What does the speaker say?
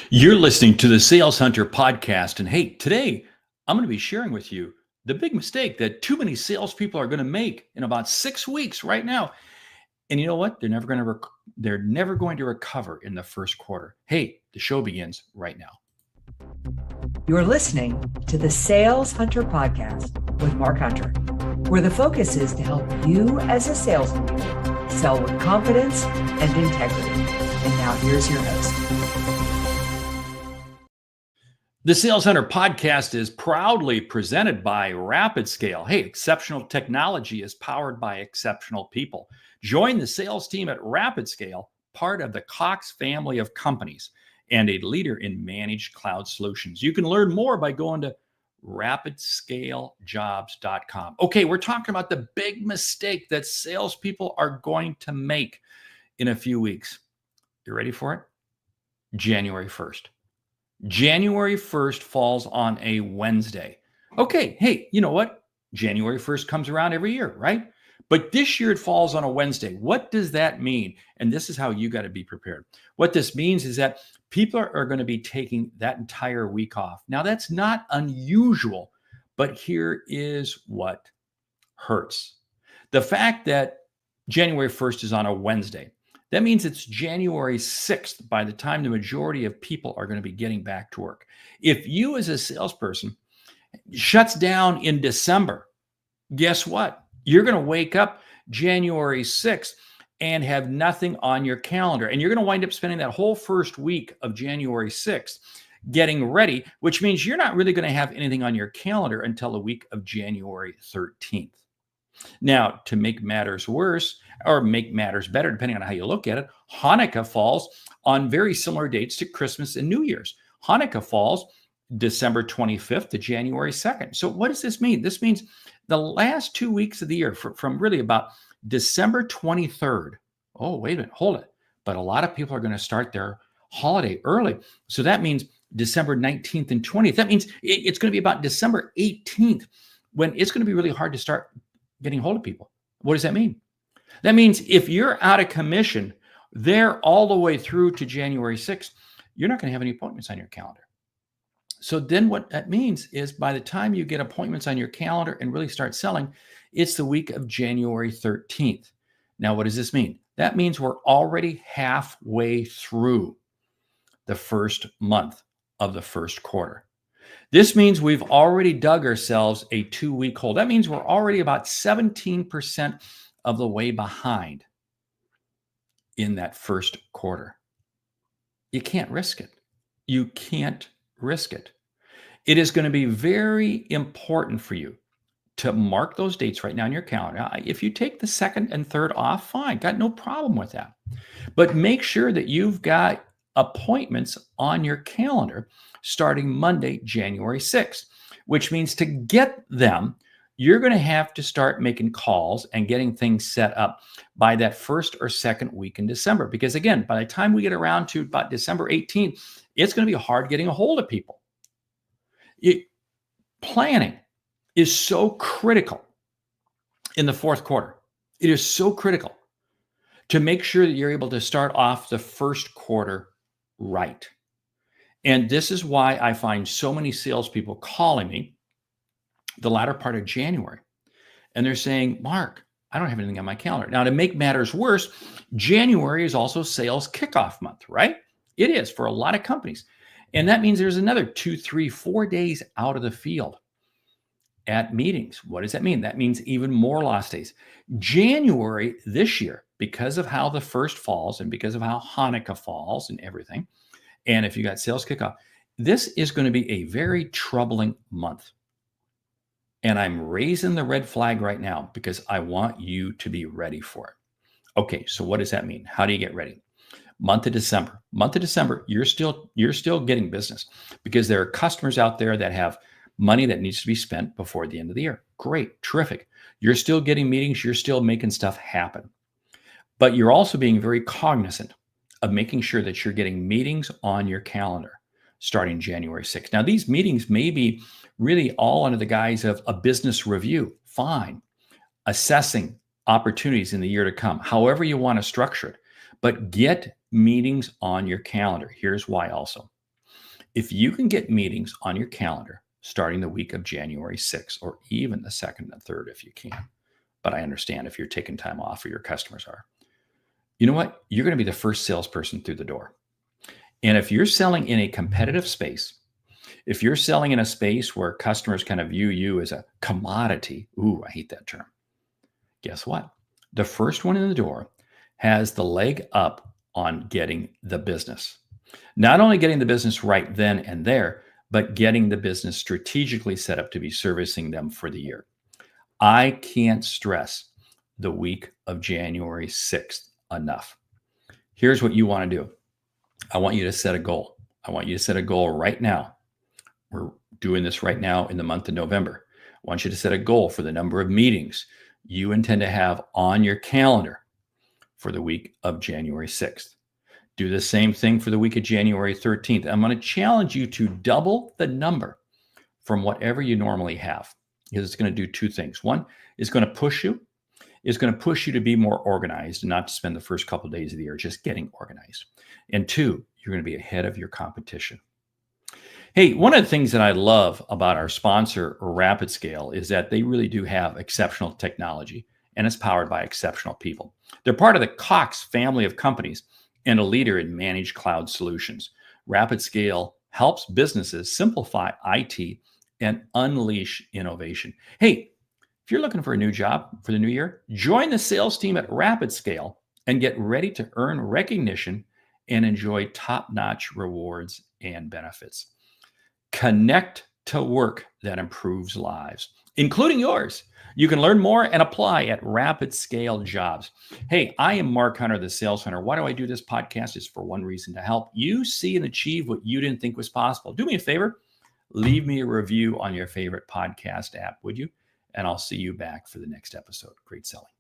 You're listening to the Sales Hunter podcast. And hey, today I'm going to be sharing with you the big mistake that too many salespeople are going to make in about 6 weeks right now. And you know what? They're never going to recover in the first quarter. Hey, the show begins right now. You're listening to the Sales Hunter podcast with Mark Hunter, where the focus is to help you as a sales leader sell with confidence and integrity. And now here's your host. The Sales Hunter podcast is proudly presented by RapidScale. Hey, exceptional technology is powered by exceptional people. Join the sales team at RapidScale, part of the Cox family of companies and a leader in managed cloud solutions. You can learn more by going to rapidscalijobs.com. Okay, we're talking about the big mistake that salespeople are going to make in a few weeks. You ready for it? January 1st. January 1st falls on a Wednesday. Okay, hey, you know what? January 1st comes around every year, right? But this year it falls on a Wednesday. What does that mean? And this is how you got to be prepared. What this means is that people are going to be taking that entire week off. Now, that's not unusual, but here is what hurts. The fact that January 1st is on a Wednesday. That means it's January 6th by the time the majority of people are going to be getting back to work. If you as a salesperson shuts down in December, guess what? You're going to wake up January 6th and have nothing on your calendar. And you're going to wind up spending that whole first week of January 6th getting ready, which means you're not really going to have anything on your calendar until the week of January 13th. Now, to make matters worse or make matters better, depending on how you look at it, Hanukkah falls on very similar dates to Christmas and New Year's. Hanukkah falls December 25th to January 2nd. So what does this mean? This means the last 2 weeks of the year from really about December 23rd. Oh, wait a minute, hold it. But a lot of people are going to start their holiday early. So that means December 19th and 20th. That means it's going to be about December 18th when it's going to be really hard to start getting hold of people. What does that mean? That means if you're out of commission there all the way through to January 6th, you're not going to have any appointments on your calendar. So then what that means is by the time you get appointments on your calendar and really start selling, it's the week of January 13th. Now, what does this mean? That means we're already halfway through the first month of the first quarter. This means we've already dug ourselves a 2-week hole. That means we're already about 17% of the way behind in that first quarter. You can't risk it. You can't risk it. It is going to be very important for you to mark those dates right now in your calendar. If you take the 2nd and 3rd off, fine, got no problem with that. But make sure that you've got appointments on your calendar starting Monday, January 6th, which means to get them, you're going to have to start making calls and getting things set up by that first or second week in December. Because again, by the time we get around to about December 18th, it's going to be hard getting a hold of people. Planning is so critical in the fourth quarter. It is so critical to make sure that you're able to start off the first quarter right. And this is why I find so many salespeople calling me the latter part of January. And they're saying, Mark, I don't have anything on my calendar. Now, to make matters worse, January is also sales kickoff month, right? It is for a lot of companies. And that means there's another 2, 3, 4 days out of the field at meetings. What does that mean? That means even more lost days. January this year, because of how the first falls and because of how Hanukkah falls and everything, and if you got sales kickoff, this is going to be a very troubling month. And I'm raising the red flag right now because I want you to be ready for it. Okay, so what does that mean? How do you get ready? Month of December, you're still getting business because there are customers out there that have money that needs to be spent before the end of the year. Great, terrific. You're still getting meetings. You're still making stuff happen. But you're also being very cognizant of making sure that you're getting meetings on your calendar starting January 6th. Now, these meetings may be really all under the guise of a business review. Fine. Assessing opportunities in the year to come, however you want to structure it. But get meetings on your calendar. Here's why also. If you can get meetings on your calendar starting the week of January 6th, or even the 2nd and 3rd if you can, but I understand if you're taking time off or your customers are, you know what? You're going to be the first salesperson through the door. And if you're selling in a competitive space, if you're selling in a space where customers kind of view you as a commodity, ooh, I hate that term. Guess what? The first one in the door has the leg up on getting the business. Not only getting the business right then and there, but getting the business strategically set up to be servicing them for the year. I can't stress the week of January 6th enough. Here's what you want to do. I want you to set a goal. I want you to set a goal right now. We're doing this right now in the month of November. I want you to set a goal for the number of meetings you intend to have on your calendar for the week of January 6th. Do the same thing for the week of January 13th. I'm going to challenge you to double the number from whatever you normally have, because it's going to do two things. One, it's going to push you. It's going to push you to be more organized and not to spend the first couple of days of the year just getting organized. And two, you're going to be ahead of your competition. Hey, one of the things that I love about our sponsor, RapidScale, is that they really do have exceptional technology, and it's powered by exceptional people. They're part of the Cox family of companies and a leader in managed cloud solutions. RapidScale helps businesses simplify IT and unleash innovation. Hey, if you're looking for a new job for the new year, join the sales team at RapidScale and get ready to earn recognition and enjoy top-notch rewards and benefits. Connect to work that improves lives, including yours. You can learn more and apply at RapidScale Jobs. Hey, I am Mark Hunter, the Sales Hunter. Why do I do this podcast? It's for one reason: to help you see and achieve what you didn't think was possible. Do me a favor, leave me a review on your favorite podcast app, would you? And I'll see you back for the next episode. Great selling.